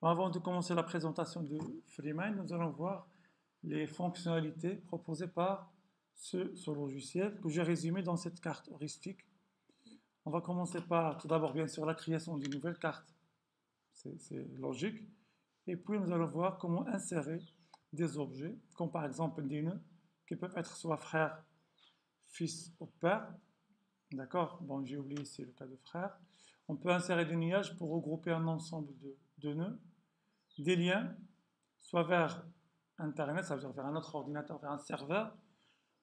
Bon, avant de commencer la présentation de FreeMind, nous allons voir les fonctionnalités proposées par ce logiciel que j'ai résumé dans cette carte heuristique. On va commencer par tout d'abord bien sûr la création d'une nouvelle carte, c'est logique, et puis nous allons voir comment insérer des objets, comme par exemple des nœuds, qui peuvent être soit frère, fils ou père. D'accord? Bon, j'ai oublié ici le cas de frère. On peut insérer des nuages pour regrouper un ensemble de nœuds, des liens, soit vers Internet, ça veut dire vers un autre ordinateur, vers un serveur,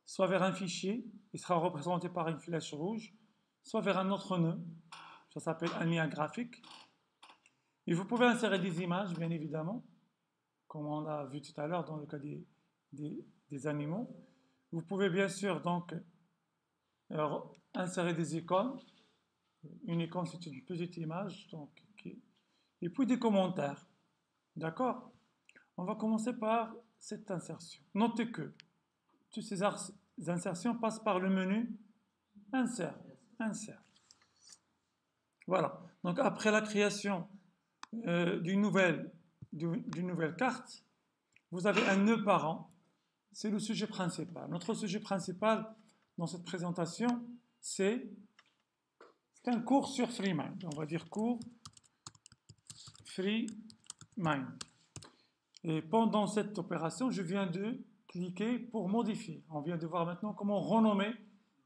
soit vers un fichier, il sera représenté par une flèche rouge, soit vers un autre nœud, ça s'appelle un lien graphique. Et vous pouvez insérer des images, bien évidemment, comme on a vu tout à l'heure dans le cas des animaux. Vous pouvez bien sûr donc insérer des icônes. Une icône, c'est une petite image, donc, et puis des commentaires. D'accord? On va commencer par cette insertion. Notez que toutes ces insertions passent par le menu Insert. Insert. Voilà. Donc après la création d'une nouvelle carte, vous avez un nœud parent. C'est le sujet principal. Notre sujet principal dans cette présentation, c'est un cours sur FreeMind. On va dire cours FreeMind. Et pendant cette opération, je viens de cliquer pour modifier. On vient de voir maintenant comment renommer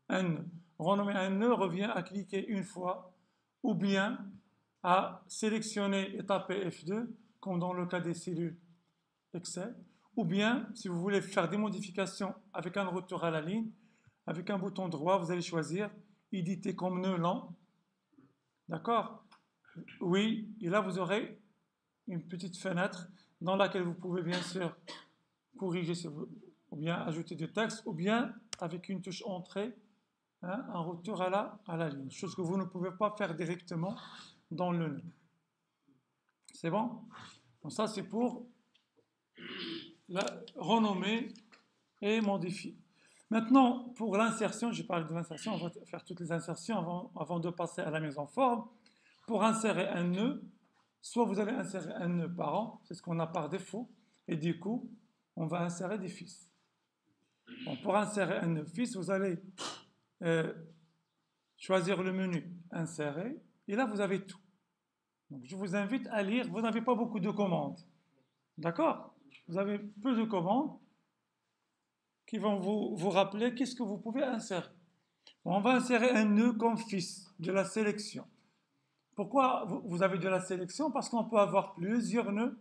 un nœud. Renommer un nœud revient à cliquer une fois ou bien à sélectionner et taper F2, comme dans le cas des cellules Excel, ou bien, si vous voulez faire des modifications avec un retour à la ligne, avec un bouton droit, vous allez choisir éditer comme nœud lent. D'accord? Oui, et là vous aurez une petite fenêtre dans laquelle vous pouvez bien sûr corriger ou bien ajouter du texte, ou bien avec une touche entrée, hein, un retour à la ligne, chose que vous ne pouvez pas faire directement dans le nœud. C'est bon? Donc ça c'est pour renommer et modifier. Maintenant, pour l'insertion, j'ai parlé de l'insertion, on va faire toutes les insertions avant de passer à la mise en forme. Pour insérer un nœud, soit vous allez insérer un nœud parent, c'est ce qu'on a par défaut, et du coup, on va insérer des fils. Bon, pour insérer un nœud fils, vous allez choisir le menu Insérer, et là, vous avez tout. Donc, je vous invite à lire, vous n'avez pas beaucoup de commandes. D'accord? Vous avez peu de commandes qui vont vous rappeler qu'est-ce que vous pouvez insérer. Bon, on va insérer un nœud comme fils de la sélection. Pourquoi vous avez de la sélection? Parce qu'on peut avoir plusieurs nœuds.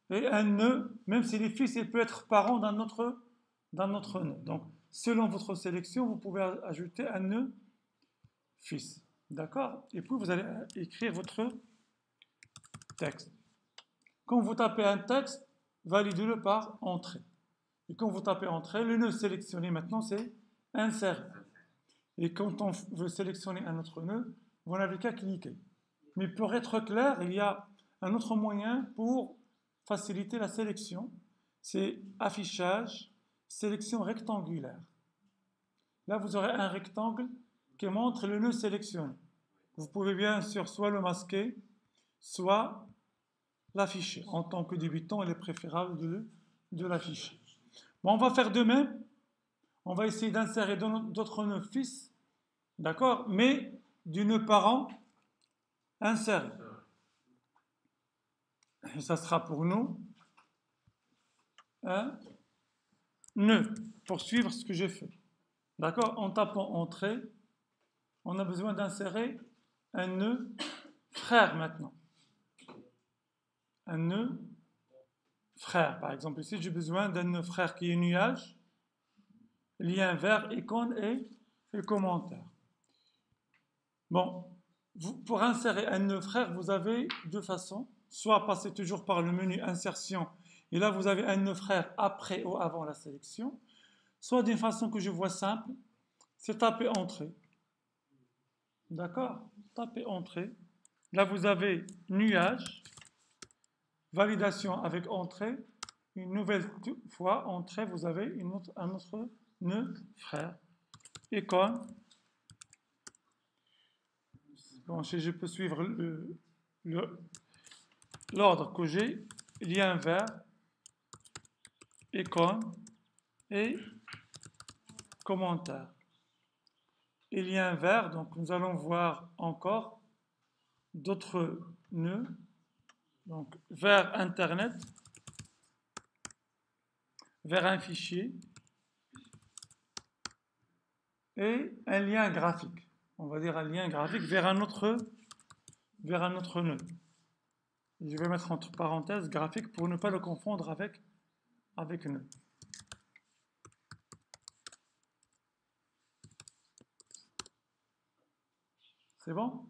Et un nœud, même si les fils, il peut être parent d'un autre nœud. Donc, selon votre sélection, vous pouvez ajouter un nœud fils. D'accord? Et puis, vous allez écrire votre texte. Quand vous tapez un texte, validez-le par entrée. Et quand vous tapez entrée, le nœud sélectionné maintenant, c'est insérer. Et quand on veut sélectionner un autre nœud, vous n'avez qu'à cliquer. Mais pour être clair, il y a un autre moyen pour faciliter la sélection, c'est affichage, sélection rectangulaire. Là, vous aurez un rectangle qui montre le nœud sélectionné. Vous pouvez bien sûr soit le masquer, soit l'afficher. En tant que débutant, il est préférable de l'afficher. Bon, on va faire de même. On va essayer d'insérer d'autres nœuds fils, d'accord, mais du nœud parent inséré. Et ça sera pour nous un nœud pour suivre ce que j'ai fait. D'accord? En tapant entrée, on a besoin d'insérer un nœud frère maintenant. Un nœud frère. Par exemple, ici, j'ai besoin d'un nœud frère qui est nuage, lien vers, icône et commentaire. Bon, pour insérer un nœud frère, vous avez deux façons. Soit passer toujours par le menu insertion, et là vous avez un nœud frère après ou avant la sélection. Soit d'une façon que je vois simple, c'est taper entrée. D'accord? Taper entrée. Là vous avez nuage, validation avec entrée. Une nouvelle fois, entrée, vous avez un autre nœud frère. Icône. Bon, je peux suivre l'ordre que j'ai, lien vers, icône et commentaire. Et lien vers, donc nous allons voir encore d'autres nœuds, donc vers Internet, vers un fichier et un lien graphique. On va dire un lien graphique vers un autre nœud. Je vais mettre entre parenthèses graphique pour ne pas le confondre avec nœud. C'est bon?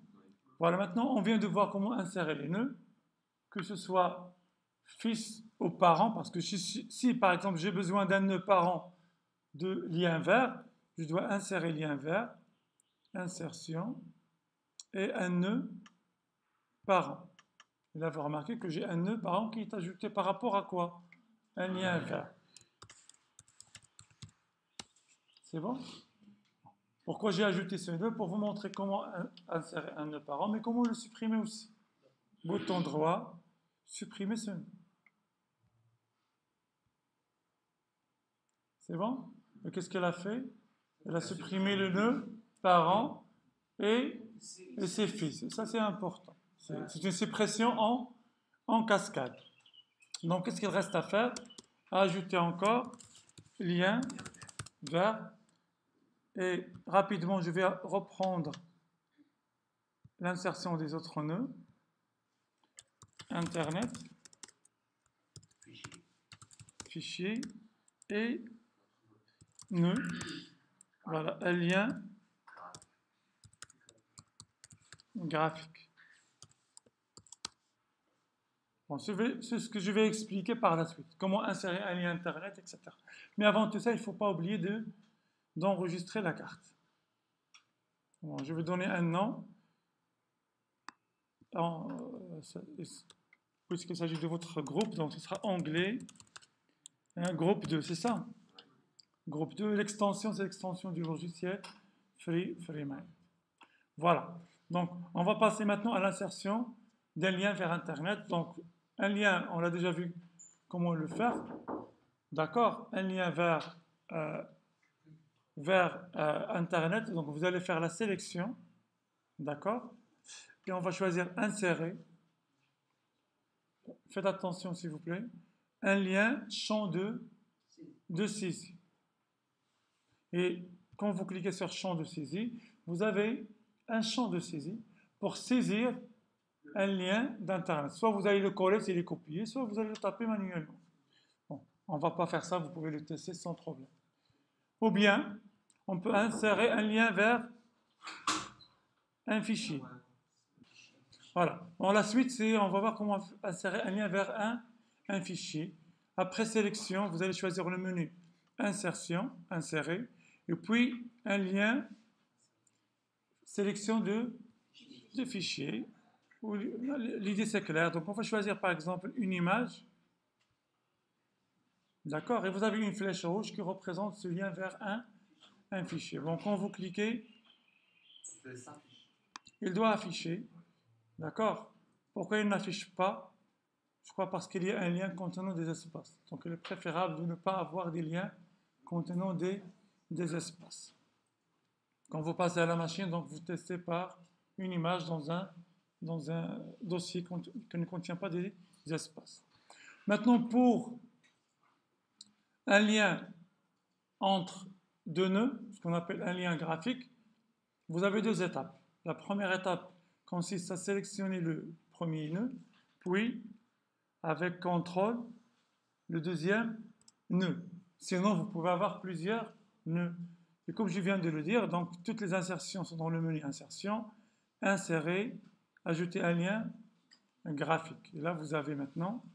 Voilà, maintenant on vient de voir comment insérer les nœuds, que ce soit fils aux parents, parce que si par exemple j'ai besoin d'un nœud parent de lien vers, je dois insérer lien vers, insertion, et un nœud parent. Et là, vous remarquez que j'ai un nœud parent qui est ajouté par rapport à quoi? Un lien vers. C'est bon? Pourquoi j'ai ajouté ce nœud? Pour vous montrer comment insérer un nœud parent, mais comment le supprimer aussi. Bouton droit, supprimer ce nœud. C'est bon? Et qu'est-ce qu'elle a fait? Elle a supprimé le nœud parent et ses fils. Ça, c'est important. C'est une suppression en cascade. Donc, qu'est-ce qu'il reste à faire? Ajouter encore lien vers. Et rapidement, je vais reprendre l'insertion des autres nœuds. Internet, fichier et nœud. Voilà, un lien graphique. Bon, c'est ce que je vais expliquer par la suite. Comment insérer un lien Internet, etc. Mais avant tout ça, il ne faut pas oublier d'enregistrer la carte. Bon, je vais donner un nom. Puisqu'il s'agit de votre groupe, donc ce sera anglais. Groupe 2, c'est ça? Groupe 2, l'extension, c'est l'extension du logiciel FreeMind. Voilà. Donc, on va passer maintenant à l'insertion d'un lien vers Internet. Donc, un lien, on l'a déjà vu comment le faire. D'accord? Un lien vers Internet. Donc, vous allez faire la sélection. D'accord? Et on va choisir insérer. Faites attention, s'il vous plaît. Un lien, champ de saisie. Et quand vous cliquez sur champ de saisie, vous avez un champ de saisie pour saisir un lien d'Internet. Soit vous allez le coller s'il est copié, soit vous allez le taper manuellement. Bon, on ne va pas faire ça, vous pouvez le tester sans problème. Ou bien, on peut insérer un lien vers un fichier. Voilà. Bon, la suite, on va voir comment insérer un lien vers un fichier. Après sélection, vous allez choisir le menu insertion, insérer, et puis un lien, sélection de fichiers. L'idée c'est clair. Donc on va choisir par exemple une image. D'accord? Et vous avez une flèche rouge qui représente ce lien vers un fichier. Donc quand vous cliquez, il doit afficher. D'accord? Pourquoi il n'affiche pas? Je crois parce qu'il y a un lien contenant des espaces. Donc il est préférable de ne pas avoir des liens contenant des espaces. Quand vous passez à la machine, donc vous testez par une image dans un dossier qui ne contient pas des espaces. Maintenant, pour un lien entre deux nœuds, ce qu'on appelle un lien graphique, vous avez deux étapes. La première étape consiste à sélectionner le premier nœud, puis, avec CTRL, le deuxième nœud. Sinon, vous pouvez avoir plusieurs nœuds. Et comme je viens de le dire, donc toutes les insertions sont dans le menu insertion, insérer, ajouter un lien graphique. Et là, vous avez maintenant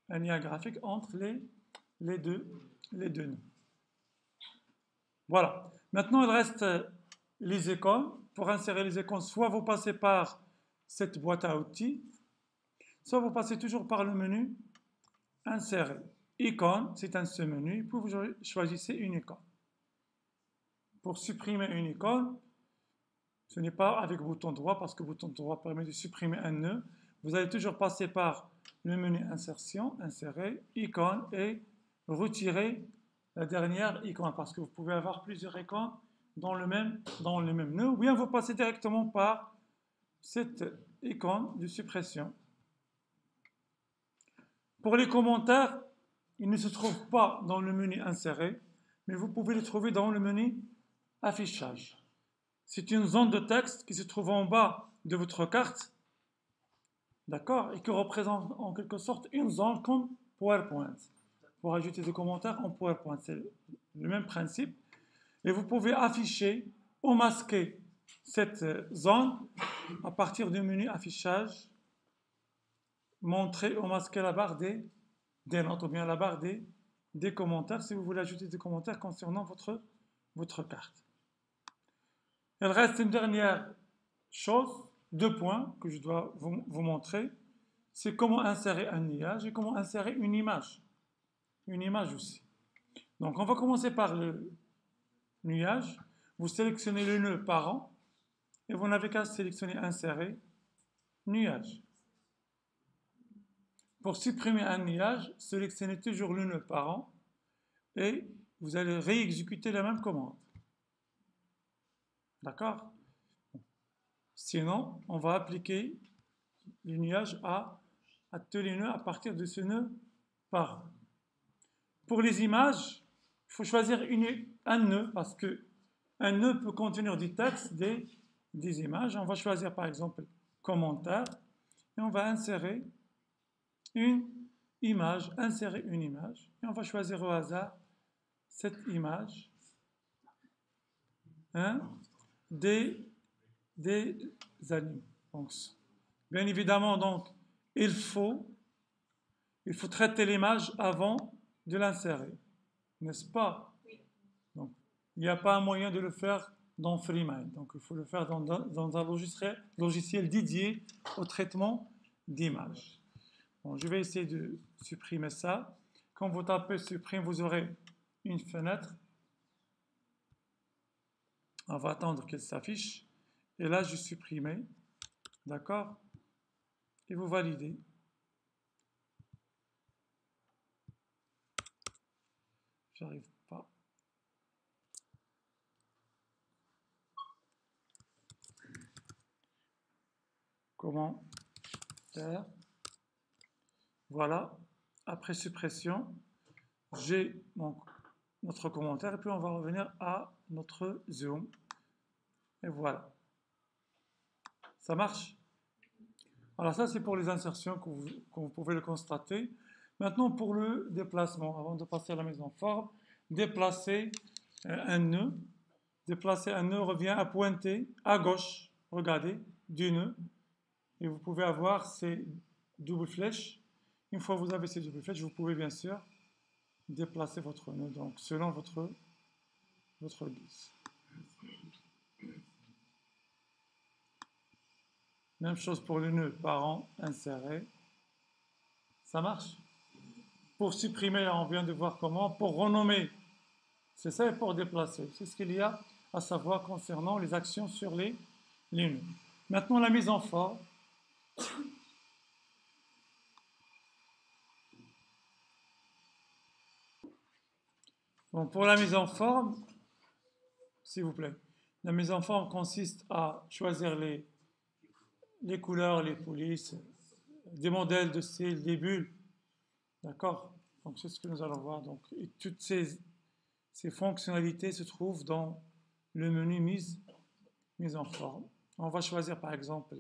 un lien graphique entre les deux nœuds. Voilà. Maintenant, il reste les icônes. Pour insérer les icônes, soit vous passez par cette boîte à outils, soit vous passez toujours par le menu insérer. Icône, c'est un sous-menu, puis vous choisissez une icône. Pour supprimer une icône, ce n'est pas avec bouton droit, parce que bouton droit permet de supprimer un nœud. vous allez toujours passer par le menu insertion, insérer, icône et retirer la dernière icône parce que vous pouvez avoir plusieurs icônes dans le même nœud ou bien vous passez directement par cette icône de suppression. Pour les commentaires, ils ne se trouvent pas dans le menu insérer, mais vous pouvez les trouver dans le menu affichage. C'est une zone de texte qui se trouve en bas de votre carte, d'accord, et qui représente en quelque sorte une zone comme PowerPoint. Pour ajouter des commentaires en PowerPoint, c'est le même principe. Et vous pouvez afficher ou masquer cette zone à partir du menu affichage, montrer ou masquer la barre des notes ou bien la barre des commentaires si vous voulez ajouter des commentaires concernant votre carte. Il reste une dernière chose, 2 points que je dois vous montrer, c'est comment insérer un nuage et comment insérer une image. Une image aussi. Donc on va commencer par le nuage. Vous sélectionnez le nœud parent et vous n'avez qu'à sélectionner insérer nuage. Pour supprimer un nuage, sélectionnez toujours le nœud parent et vous allez réexécuter la même commande. D'accord? Sinon, on va appliquer le nuage à tous les nœuds à partir de ce nœud parent. Pour les images, il faut choisir un nœud parce qu'un nœud peut contenir du texte, des images. On va choisir par exemple commentaire et on va insérer une image, et on va choisir au hasard cette image des animaux. Donc, bien évidemment, donc, il faut traiter l'image avant de l'insérer, n'est-ce pas? Donc, il n'y a pas un moyen de le faire dans Freemind. Donc, il faut le faire dans un logiciel dédié au traitement d'images. Bon, je vais essayer de supprimer ça. Quand vous tapez supprime, vous aurez une fenêtre. On va attendre qu'elle s'affiche. Et là, je supprime. D'accord? Et vous validez. J'arrive pas. Comment faire? Voilà. Après suppression, j'ai notre commentaire et puis on va revenir à notre zoom. Et voilà. Ça marche? Alors ça, c'est pour les insertions que vous pouvez le constater. Maintenant, pour le déplacement, avant de passer à la mise en forme, déplacer un nœud. Déplacer un nœud revient à pointer à gauche, regardez, du nœud. Et vous pouvez avoir ces doubles flèches. Une fois que vous avez ces doubles flèches, vous pouvez bien sûr déplacer votre nœud, donc selon votre guise. Même chose pour le nœud parent inséré. Ça marche? Pour supprimer, on vient de voir comment. Pour renommer, c'est ça, et pour déplacer. C'est ce qu'il y a à savoir concernant les actions sur les nœuds. Maintenant, la mise en forme. Bon, pour la mise en forme, s'il vous plaît, la mise en forme consiste à choisir les couleurs, les polices, des modèles de cils, des bulles. D'accord? Donc, c'est ce que nous allons voir. Donc, et toutes ces fonctionnalités se trouvent dans le menu mise en forme. On va choisir par exemple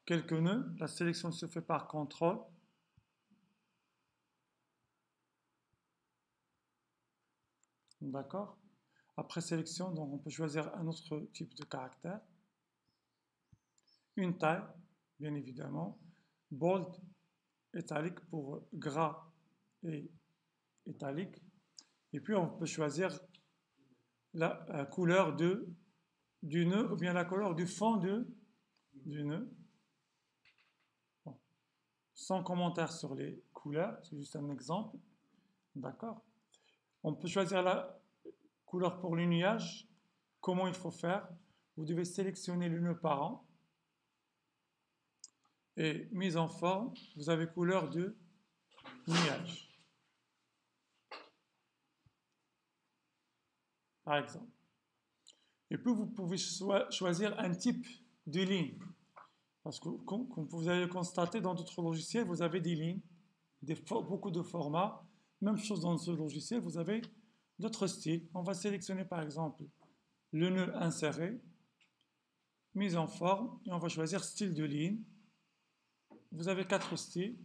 quelques nœuds. La sélection se fait par contrôle. D'accord? Après sélection, donc on peut choisir un autre type de caractère. Une taille, bien évidemment. Bold, italique pour gras et italique. Et puis on peut choisir la couleur du nœud ou bien la couleur du fond du nœud. Bon. Sans commentaire sur les couleurs, c'est juste un exemple. D'accord? On peut choisir la couleur pour le nuage. Comment il faut faire? Vous devez sélectionner le nœud parent. et mise en forme, vous avez couleur de nuage, par exemple. Et puis vous pouvez choisir un type de ligne. Parce que comme vous allez le constater dans d'autres logiciels, vous avez des lignes, beaucoup de formats. Même chose dans ce logiciel, vous avez d'autres styles. On va sélectionner par exemple le nœud inséré, mise en forme, et on va choisir style de ligne. Vous avez 4 styles.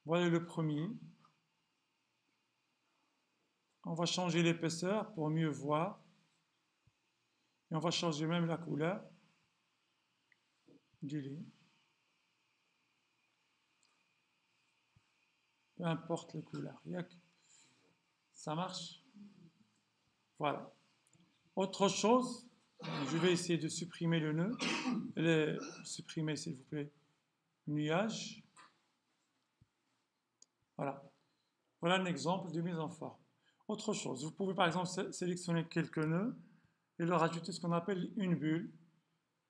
Voilà le premier. On va changer l'épaisseur pour mieux voir. Et on va changer même la couleur du ligne. Peu importe les couleurs. Ça marche? Voilà. Autre chose, je vais essayer de supprimer le nœud. Supprimer, s'il vous plaît, nuage. Voilà. Voilà un exemple de mise en forme. Autre chose, vous pouvez par exemple sélectionner quelques nœuds et leur ajouter ce qu'on appelle une bulle.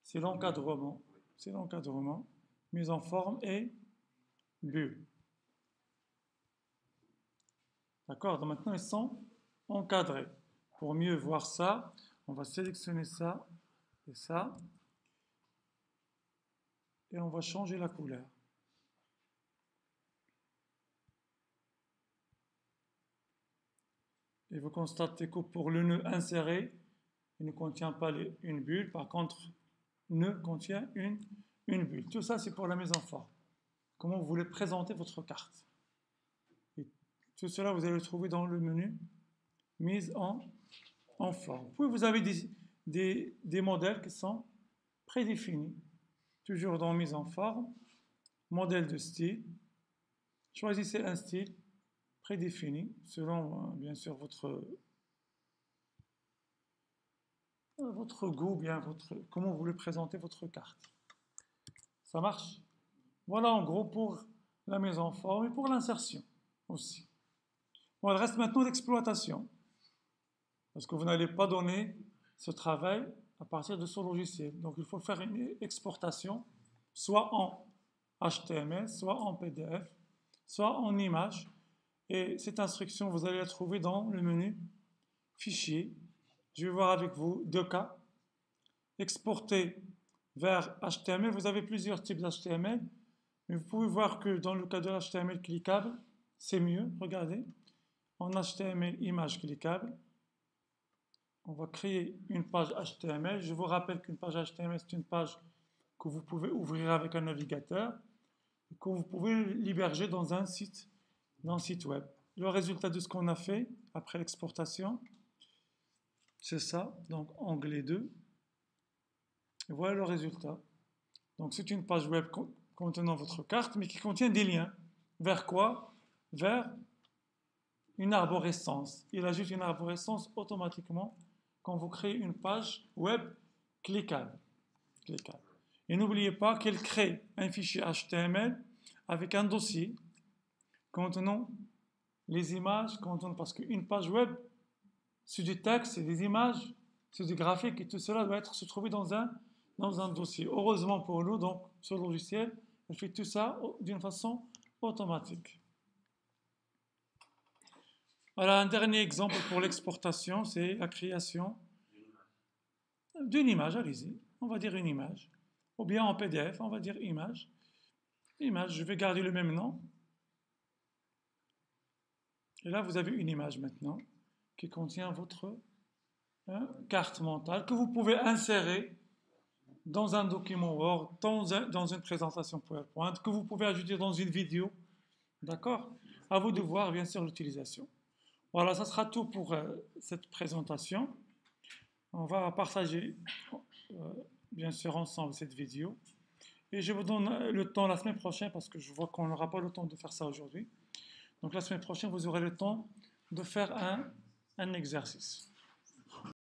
C'est l'encadrement. C'est l'encadrement. Mise en forme et bulle. D'accord? Donc maintenant, ils sont encadrés. Pour mieux voir ça, on va sélectionner ça et ça. Et on va changer la couleur. Et vous constatez que pour le nœud inséré, il ne contient pas une bulle. Par contre, nœud contient une bulle. Tout ça, c'est pour la mise en forme. Comment vous voulez présenter votre carte. Et tout cela, vous allez le trouver dans le menu mise en forme. Puis vous avez des modèles qui sont prédéfinis. Toujours dans mise en forme, modèle de style. Choisissez un style prédéfini selon, bien sûr, votre goût, bien comment vous voulez présenter votre carte. Ça marche? Voilà en gros pour la mise en forme et pour l'insertion aussi. Bon, il reste maintenant l'exploitation. Parce que vous n'allez pas donner ce travail à partir de ce logiciel. Donc il faut faire une exportation, soit en HTML, soit en PDF, soit en image. Et cette instruction, vous allez la trouver dans le menu Fichier. Je vais voir avec vous deux cas. Exporter vers HTML, vous avez plusieurs types d'HTML, mais vous pouvez voir que dans le cas de l'HTML cliquable, c'est mieux. Regardez, en HTML image cliquable, on va créer une page HTML. Je vous rappelle qu'une page HTML, c'est une page que vous pouvez ouvrir avec un navigateur et que vous pouvez l'héberger dans un site web. Le résultat de ce qu'on a fait après l'exportation, c'est ça. Donc, onglet 2. Et voilà le résultat. Donc, c'est une page web contenant votre carte, mais qui contient des liens. Vers quoi? Vers une arborescence. Il ajoute une arborescence automatiquement quand vous créez une page web cliquable. Et n'oubliez pas qu'elle crée un fichier HTML avec un dossier contenant les images, parce qu'une page web, c'est du texte, c'est des images, c'est du graphique, et tout cela doit se trouver dans un dossier. Heureusement pour nous, donc, ce logiciel, il fait tout ça d'une façon automatique. Voilà un dernier exemple pour l'exportation, c'est la création d'une image, allez-y, on va dire une image. Ou bien en PDF, on va dire image. Image, je vais garder le même nom. Et là, vous avez une image maintenant qui contient votre carte mentale que vous pouvez insérer dans un document Word, dans une présentation PowerPoint, que vous pouvez ajouter dans une vidéo. D'accord? À vous de voir, bien sûr, l'utilisation. Voilà, ça sera tout pour cette présentation. On va partager, bien sûr, ensemble cette vidéo. Et je vous donne le temps la semaine prochaine, parce que je vois qu'on n'aura pas le temps de faire ça aujourd'hui. Donc la semaine prochaine, vous aurez le temps de faire un exercice.